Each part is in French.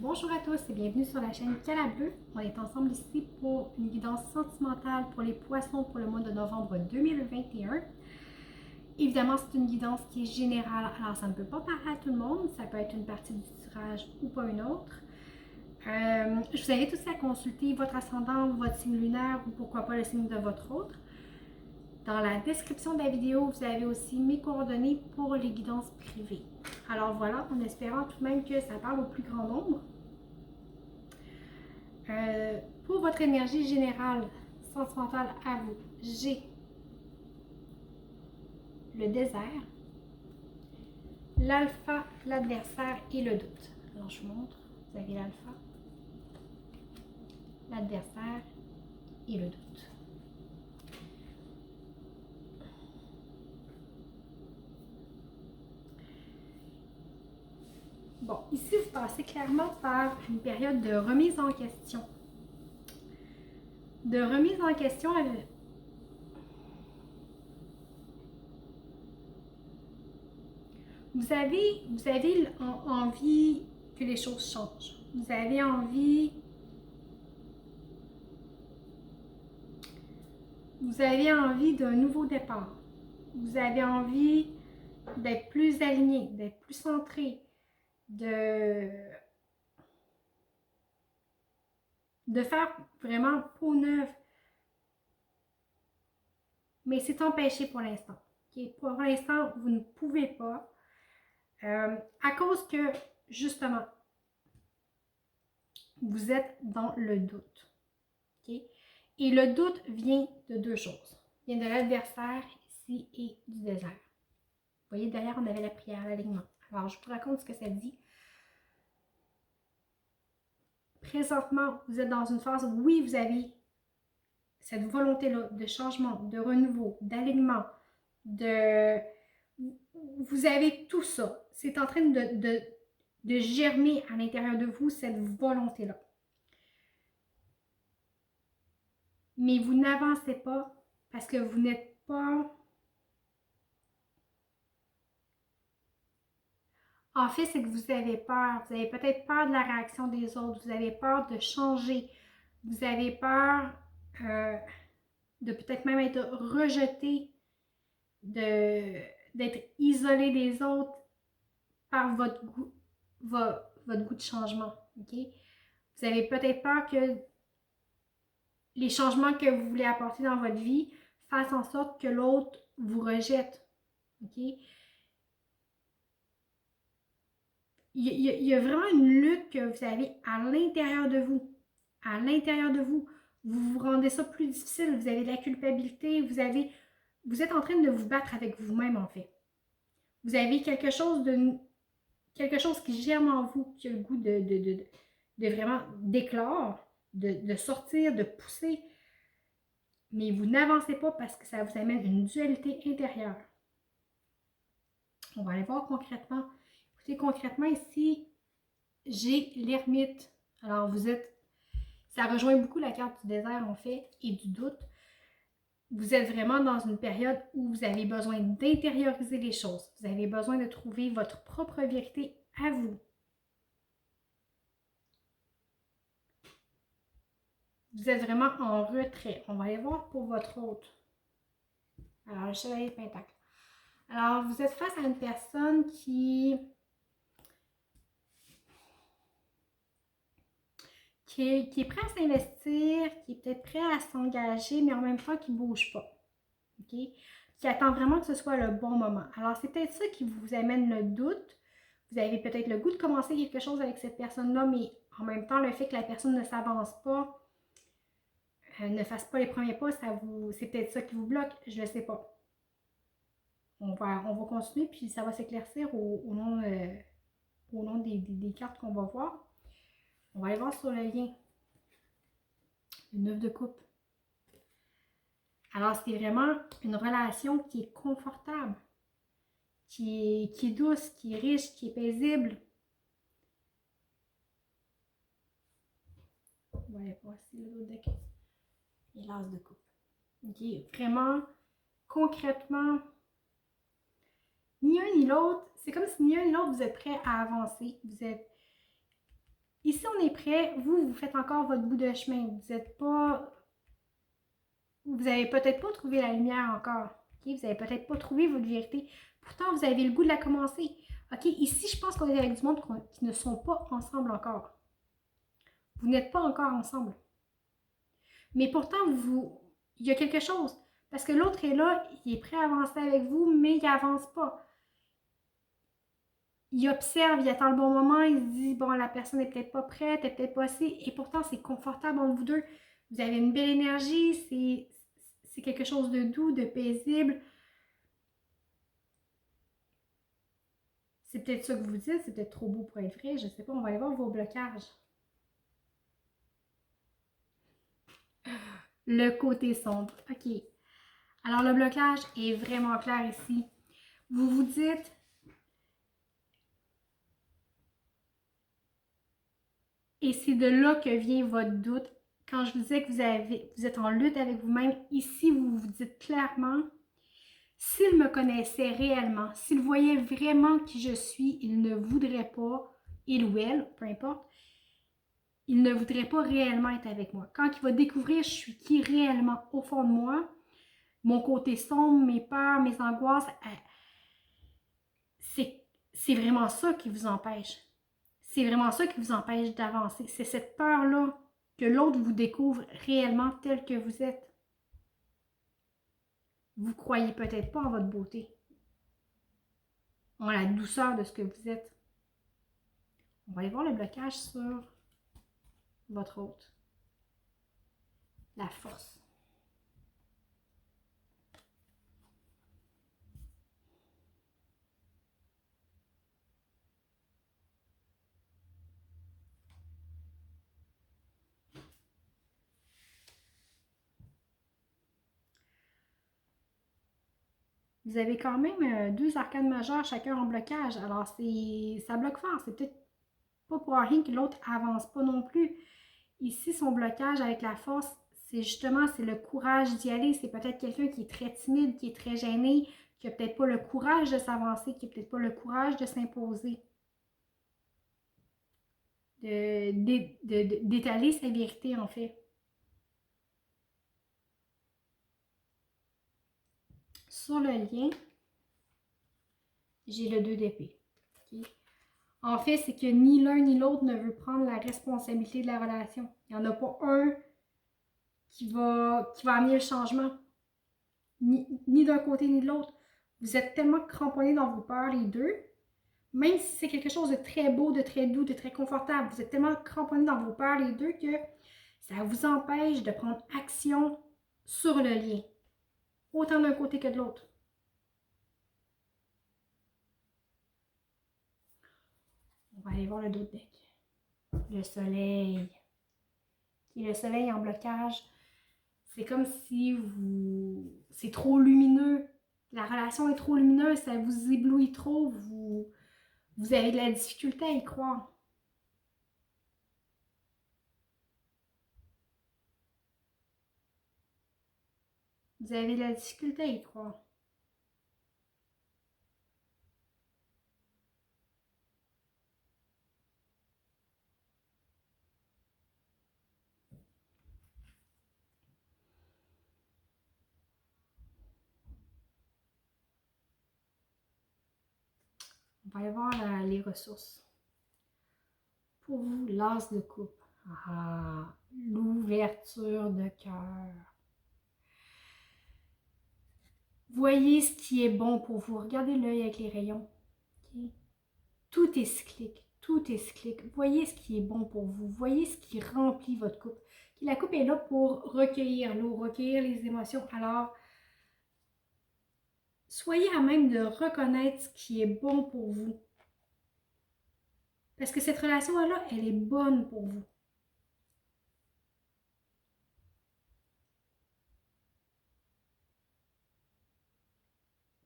Bonjour à tous et bienvenue sur la chaîne Calabeu. On est ensemble ici pour une guidance sentimentale pour les poissons pour le mois de novembre 2021. Évidemment, c'est une guidance qui est générale, alors ça ne peut pas parler à tout le monde. Ça peut être une partie du tirage ou pas une autre. Je vous invite aussi à consulter votre ascendant, votre signe lunaire ou pourquoi pas le signe de votre autre. Dans la description de la vidéo, vous avez aussi mes coordonnées pour les guidances privées. Alors voilà, en espérant tout de même que ça parle au plus grand nombre. Pour votre énergie générale, sentimentale à vous, j'ai le désert, l'alpha, l'adversaire et le doute. Alors je vous montre, vous avez l'alpha, l'adversaire et le doute. Bon, ici vous passez clairement par une période de remise en question. De remise en question, vous avez envie que les choses changent. Vous avez envie d'un nouveau départ. Vous avez envie d'être plus aligné, d'être plus centré, de faire vraiment peau neuve. Mais c'est empêché pour l'instant. Okay? Pour l'instant, vous ne pouvez pas. À cause que, justement, vous êtes dans le doute. Okay? Et le doute vient de deux choses. Il vient de l'adversaire ici et du désert. Vous voyez, derrière, on avait la prière, l'alignement. Alors, je vous raconte ce que ça dit. Présentement, vous êtes dans une phase où, oui, vous avez cette volonté-là de changement, de renouveau, d'alignement, vous avez tout ça. C'est en train de germer à l'intérieur de vous, cette volonté-là. Mais vous n'avancez pas parce que vous n'êtes pas... En fait, c'est que vous avez peur. Vous avez peut-être peur de la réaction des autres. Vous avez peur de changer. Vous avez peur de peut-être même être rejeté, d'être isolé des autres par votre goût de changement. Okay? Vous avez peut-être peur que les changements que vous voulez apporter dans votre vie fassent en sorte que l'autre vous rejette. Okay? Il y a vraiment une lutte que vous avez à l'intérieur de vous. À l'intérieur de vous. Vous rendez ça plus difficile. Vous avez de la culpabilité. Vous êtes en train de vous battre avec vous-même, en fait. Vous avez quelque chose qui germe en vous, qui a le goût de vraiment d'éclore, de sortir, de pousser. Mais vous n'avancez pas parce que ça vous amène une dualité intérieure. On va aller voir concrètement. Écoutez, concrètement ici, j'ai l'ermite. Alors ça rejoint beaucoup la carte du désert en fait et du doute. Vous êtes vraiment dans une période où vous avez besoin d'intérioriser les choses. Vous avez besoin de trouver votre propre vérité à vous. Vous êtes vraiment en retrait. On va aller voir pour votre hôte. Alors, le chevalier de Pentacle. Alors, vous êtes face à une personne qui est prêt à s'investir, qui est peut-être prêt à s'engager, mais en même temps qui ne bouge pas. Okay? Qui attend vraiment que ce soit le bon moment. Alors, c'est peut-être ça qui vous amène le doute. Vous avez peut-être le goût de commencer quelque chose avec cette personne-là, mais en même temps, le fait que la personne ne s'avance pas, ne fasse pas les premiers pas, c'est peut-être ça qui vous bloque, je ne sais pas. On va continuer, puis ça va s'éclaircir au nom des cartes qu'on va voir. On va aller voir sur le lien. Le 9 de coupe. Alors, c'est vraiment une relation qui est confortable, qui est douce, qui est riche, qui est paisible. On va aller voir ici l'autre deck. Et l'as de coupe. Ok, vraiment, concrètement, ni un ni l'autre, c'est comme si ni un ni l'autre vous êtes prêts à avancer. Ici, on est prêt. Vous faites encore votre bout de chemin. Vous n'êtes pas... Vous n'avez peut-être pas trouvé la lumière encore. Okay? Vous n'avez peut-être pas trouvé votre vérité. Pourtant, vous avez le goût de la commencer. OK? Ici, je pense qu'on est avec du monde qui ne sont pas ensemble encore. Vous n'êtes pas encore ensemble. Mais pourtant, il y a quelque chose. Parce que l'autre est là, il est prêt à avancer avec vous, mais il n'avance pas. Il observe, il attend le bon moment, il se dit, bon, la personne n'est peut-être pas prête, elle n'est peut-être pas assez. Et pourtant, c'est confortable entre vous deux. Vous avez une belle énergie, c'est quelque chose de doux, de paisible. C'est peut-être ça que vous dites, c'est peut-être trop beau pour être vrai, je ne sais pas, on va aller voir vos blocages. Le côté sombre, ok. Alors le blocage est vraiment clair ici. Vous vous dites, et c'est de là que vient votre doute. Quand je vous disais que vous êtes en lutte avec vous-même, ici vous vous dites clairement, s'il me connaissait réellement, s'il voyait vraiment qui je suis, il ne voudrait pas, il ou elle, peu importe, il ne voudrait pas réellement être avec moi. Quand il va découvrir je suis qui réellement au fond de moi, mon côté sombre, mes peurs, mes angoisses, c'est vraiment ça qui vous empêche. C'est vraiment ça qui vous empêche d'avancer. C'est cette peur-là que l'autre vous découvre réellement tel que vous êtes. Vous ne croyez peut-être pas en votre beauté, en la douceur de ce que vous êtes. On va aller voir le blocage sur votre hôte. La force. Vous avez quand même deux arcanes majeures, chacun en blocage. Alors, ça bloque fort. C'est peut-être pas pour rien que l'autre avance pas non plus. Ici, son blocage avec la force, c'est justement, c'est le courage d'y aller. C'est peut-être quelqu'un qui est très timide, qui est très gêné, qui n'a peut-être pas le courage de s'avancer, qui n'a peut-être pas le courage de s'imposer, d'étaler sa vérité, en fait. Sur le lien, j'ai le 2 d'épée. Okay? En fait, c'est que ni l'un ni l'autre ne veut prendre la responsabilité de la relation. Il n'y en a pas un qui va amener le changement, ni d'un côté ni de l'autre. Vous êtes tellement cramponnés dans vos peurs, les deux, même si c'est quelque chose de très beau, de très doux, de très confortable, vous êtes tellement cramponnés dans vos peurs, les deux, que ça vous empêche de prendre action sur le lien, autant d'un côté que de l'autre. On va aller voir le dos de deck. Le soleil. Et le soleil en blocage, c'est comme si c'est trop lumineux. La relation est trop lumineuse, ça vous éblouit trop, vous avez de la difficulté à y croire. Vous avez de la difficulté à y croire. On va aller voir les ressources. Pour vous, l'as de coupe. Ah, l'ouverture de cœur. Voyez ce qui est bon pour vous. Regardez l'œil avec les rayons. Okay? Tout est cyclique. Tout est cyclique. Voyez ce qui est bon pour vous. Voyez ce qui remplit votre coupe. Okay? La coupe est là pour recueillir l'eau, recueillir les émotions. Alors, soyez à même de reconnaître ce qui est bon pour vous. Parce que cette relation-là, elle est bonne pour vous.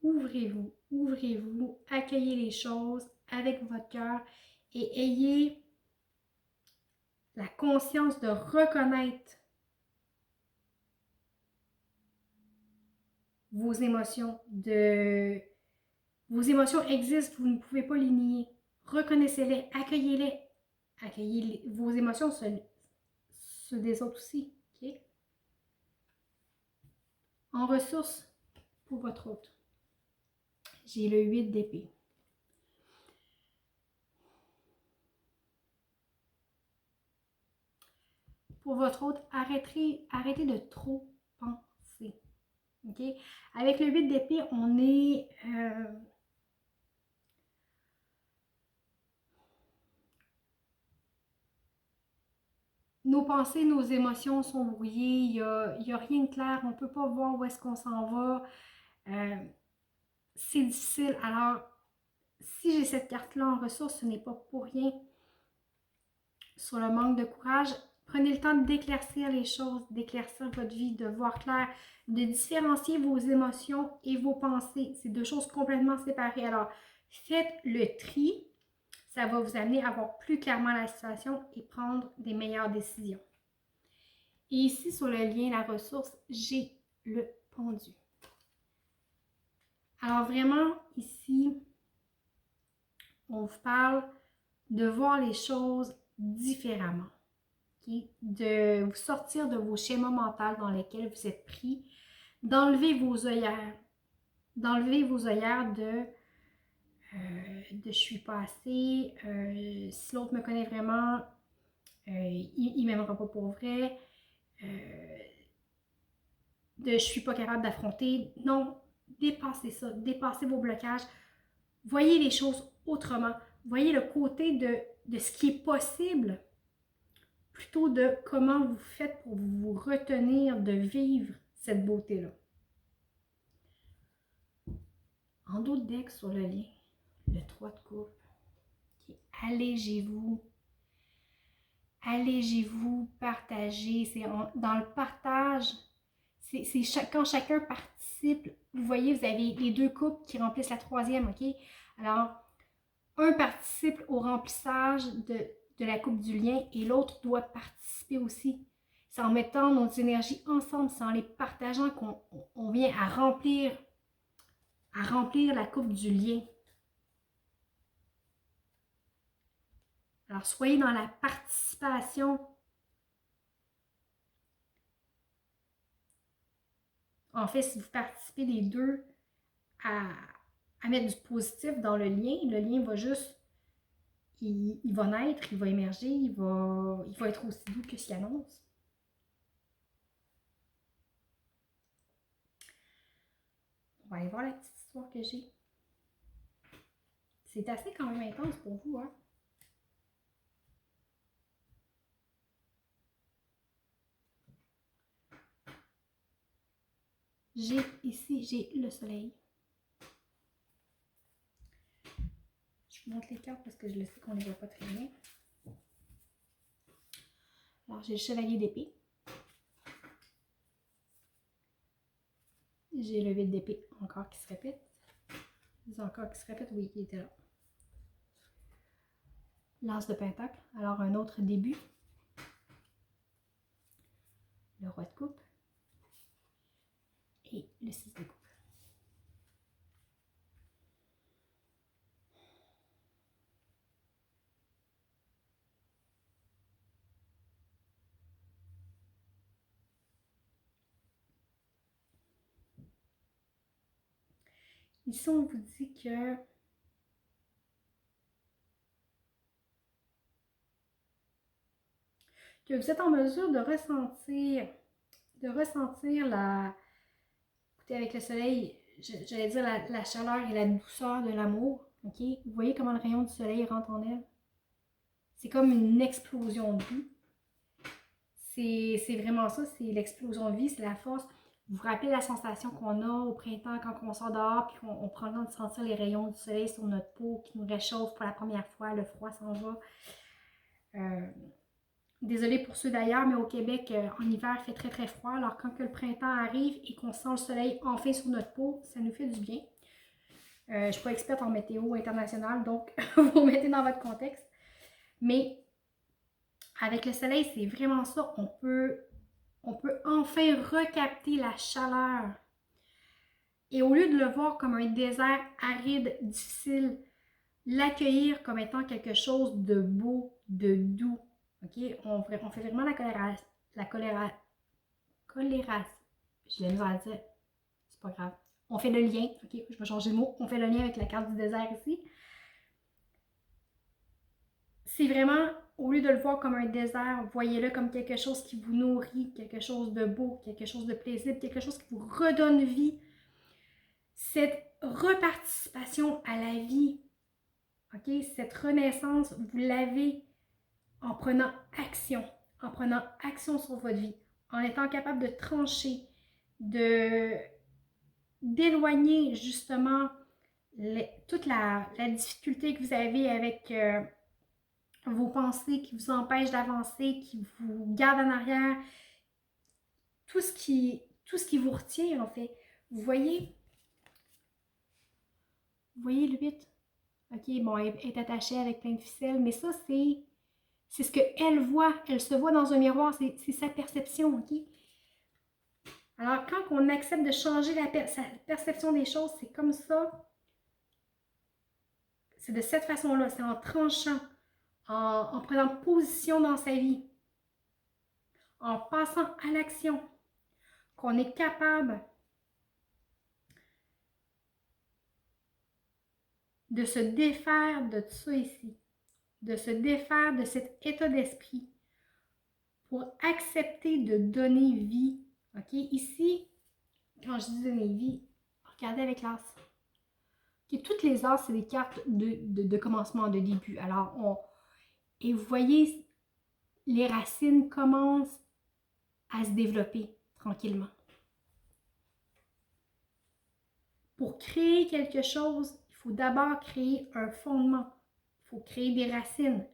Ouvrez-vous, ouvrez-vous, accueillez les choses avec votre cœur et ayez la conscience de reconnaître vos émotions. Vos émotions existent, vous ne pouvez pas les nier. Reconnaissez-les, accueillez-les accueillez vos émotions, ceux des autres aussi. OK? En ressources, pour votre hôte, j'ai le 8 d'épée. Pour votre hôte, arrêtez de trop penser. OK? Avec le 8 d'épée, on est... nos pensées, nos émotions sont brouillées, il y a rien de clair, on ne peut pas voir où est-ce qu'on s'en va. C'est difficile. Alors, si j'ai cette carte-là en ressources, ce n'est pas pour rien. Sur le manque de courage, prenez le temps d'éclaircir les choses, d'éclaircir votre vie, de voir clair, de différencier vos émotions et vos pensées. C'est deux choses complètement séparées. Alors, faites le tri. Ça va vous amener à voir plus clairement la situation et prendre des meilleures décisions. Et ici, sur le lien, la ressource, j'ai le pendu. Alors vraiment, ici, on vous parle de voir les choses différemment. Okay? De vous sortir de vos schémas mentaux dans lesquels vous êtes pris, d'enlever vos œillères. D'enlever vos œillères de je suis pas assez, si l'autre me connaît vraiment, il m'aimera pas pour vrai, de je suis pas capable d'affronter. Non, dépassez ça, dépassez vos blocages. Voyez les choses autrement. Voyez le côté de ce qui est possible plutôt de comment vous faites pour vous retenir de vivre cette beauté-là. En dos de deck sur le lien, le 3 de coupe. Okay. Allégez-vous. Allégez-vous, partagez. C'est dans le partage, quand chacun participe. Vous voyez, vous avez les deux coupes qui remplissent la troisième, OK? Alors, un participe au remplissage de la coupe du lien et l'autre doit participer aussi. C'est en mettant nos énergies ensemble, c'est en les partageant qu'on vient à remplir la coupe du lien. Alors, soyez dans la participation. En fait, si vous participez les deux à mettre du positif dans le lien va juste, il va naître, il va émerger, il va être aussi doux que ce qu'il annonce. On va aller voir la petite histoire que j'ai. C'est assez quand même intense pour vous, hein? J'ai le soleil. Je vous montre les cartes parce que je le sais qu'on ne les voit pas très bien. Alors, j'ai le chevalier d'épée. J'ai le 8 d'épée encore qui se répète. Encore qui se répète, oui, il était là. L'as de pentacle, alors un autre début. Le roi de coupe. Et le 6 de coupe. Ici, on vous dit que vous êtes en mesure de ressentir la... Écoutez, avec le soleil, j'allais dire la chaleur et la douceur de l'amour. OK? Vous voyez comment le rayon du soleil rentre en elle? C'est comme une explosion de vie. C'est vraiment ça, c'est l'explosion de vie, c'est la force. Vous vous rappelez la sensation qu'on a au printemps quand on sort dehors puis qu'on prend le temps de sentir les rayons du soleil sur notre peau qui nous réchauffe pour la première fois, le froid s'en va. Désolée pour ceux d'ailleurs, mais au Québec, en hiver, il fait très très froid. Alors quand que le printemps arrive et qu'on sent le soleil enfin sur notre peau, ça nous fait du bien. Je ne suis pas experte en météo internationale, donc vous mettez dans votre contexte. Mais avec le soleil, c'est vraiment ça. On peut enfin recapter la chaleur. Et au lieu de le voir comme un désert aride, difficile, l'accueillir comme étant quelque chose de beau, de doux. OK? On fait vraiment j'ai la misère à dire, c'est pas grave. On fait le lien, OK? Je vais changer de mot. On fait le lien avec la carte du désert ici. C'est vraiment, au lieu de le voir comme un désert, voyez-le comme quelque chose qui vous nourrit, quelque chose de beau, quelque chose de paisible, quelque chose qui vous redonne vie. Cette reparticipation à la vie, OK? Cette renaissance, vous l'avez en prenant action sur votre vie, en étant capable de trancher, d'éloigner justement toute la difficulté que vous avez avec vos pensées qui vous empêchent d'avancer, qui vous gardent en arrière, tout ce qui vous retient en fait. Vous voyez le 8? OK, bon, elle est attachée avec plein de ficelles, mais ça, c'est ce qu'elle voit. Elle se voit dans un miroir, c'est sa perception, OK? Alors, quand on accepte de changer sa perception des choses, c'est comme ça. C'est de cette façon-là, c'est en tranchant, en prenant position dans sa vie, en passant à l'action, qu'on est capable de se défaire de tout ça ici, de se défaire de cet état d'esprit pour accepter de donner vie. OK? Ici, quand je dis donner vie, regardez avec l'as. Okay, toutes les as, c'est des cartes de commencement, de début. Alors, et vous voyez, les racines commencent à se développer tranquillement. Pour créer quelque chose, il faut d'abord créer un fondement. Il faut créer des racines.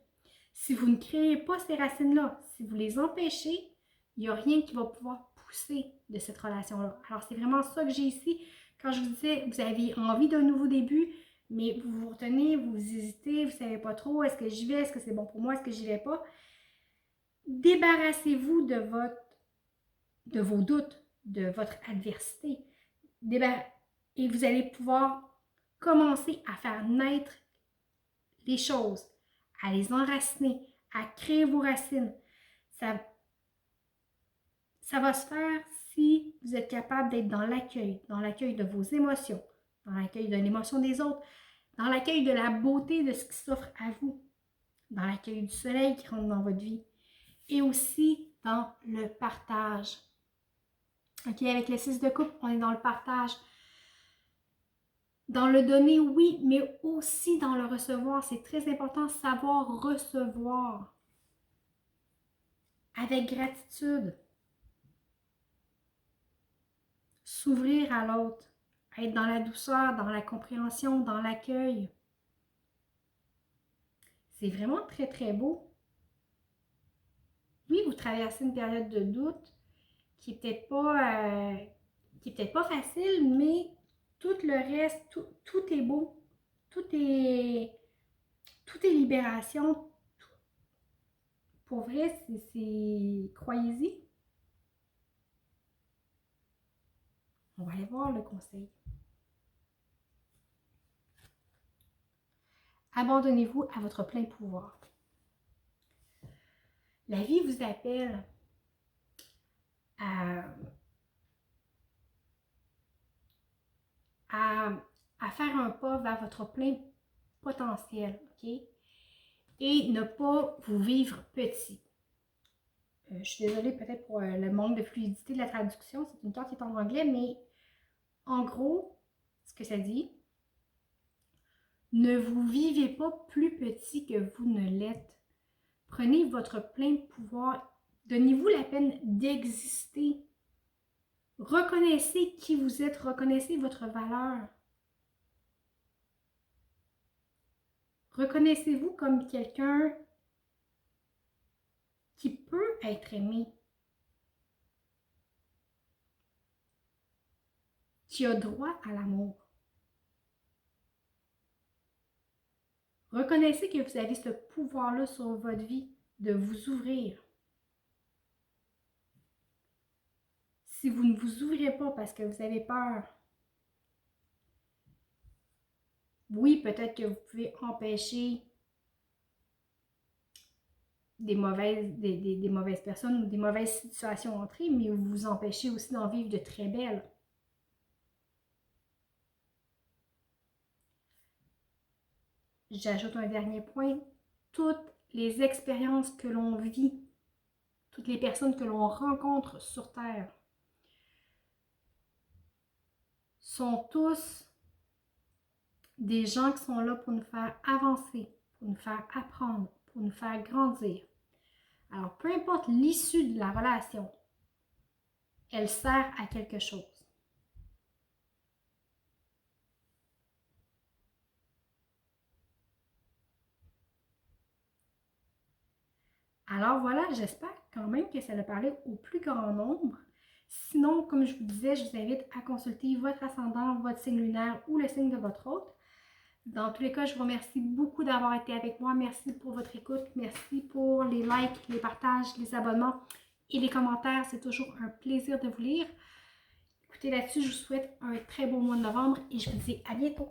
Si vous ne créez pas ces racines-là, si vous les empêchez, il n'y a rien qui va pouvoir pousser de cette relation-là. Alors, c'est vraiment ça que j'ai ici. Quand je vous disais, vous avez envie d'un nouveau début, mais vous vous retenez, vous hésitez, vous ne savez pas trop, est-ce que j'y vais, est-ce que c'est bon pour moi, est-ce que j'y vais pas. Débarrassez-vous de vos doutes, de votre adversité. Et vous allez pouvoir commencer à faire naître les choses, à les enraciner, à créer vos racines. Ça va se faire si vous êtes capable d'être dans l'accueil de vos émotions, dans l'accueil de l'émotion des autres, dans l'accueil de la beauté de ce qui s'offre à vous, dans l'accueil du soleil qui rentre dans votre vie et aussi dans le partage. OK, avec le 6 de coupe, on est dans le partage. Dans le donner, oui, mais aussi dans le recevoir. C'est très important de savoir recevoir avec gratitude. S'ouvrir à l'autre, être dans la douceur, dans la compréhension, dans l'accueil. C'est vraiment très, très beau. Oui, vous traversez une période de doute qui n'est peut-être pas facile, mais tout le reste, tout est beau. Tout est libération. Pour vrai, croyez-y. On va aller voir le conseil. Abandonnez-vous à votre plein pouvoir. La vie vous appelle à faire un pas vers votre plein potentiel, OK? Et ne pas vous vivre petit. Je suis désolée peut-être pour le manque de fluidité de la traduction. C'est une carte qui est en anglais, mais en gros, ce que ça dit, ne vous vivez pas plus petit que vous ne l'êtes. Prenez votre plein pouvoir. Donnez-vous la peine d'exister. Reconnaissez qui vous êtes. Reconnaissez votre valeur. Reconnaissez-vous comme quelqu'un qui peut être aimé, qui a droit à l'amour. Reconnaissez que vous avez ce pouvoir-là sur votre vie de vous ouvrir. Si vous ne vous ouvrez pas parce que vous avez peur Oui, peut-être que vous pouvez empêcher des mauvaises personnes ou des mauvaises situations entrées, mais vous vous empêchez aussi d'en vivre de très belles. J'ajoute un dernier point. Toutes les expériences que l'on vit, toutes les personnes que l'on rencontre sur Terre sont tous des gens qui sont là pour nous faire avancer, pour nous faire apprendre, pour nous faire grandir. Alors, peu importe l'issue de la relation, elle sert à quelque chose. Alors voilà, j'espère quand même que ça a parlé au plus grand nombre. Sinon, comme je vous disais, je vous invite à consulter votre ascendant, votre signe lunaire ou le signe de votre hôte. Dans tous les cas, je vous remercie beaucoup d'avoir été avec moi. Merci pour votre écoute. Merci pour les likes, les partages, les abonnements et les commentaires. C'est toujours un plaisir de vous lire. Écoutez, là-dessus, je vous souhaite un très beau mois de novembre et je vous dis à bientôt.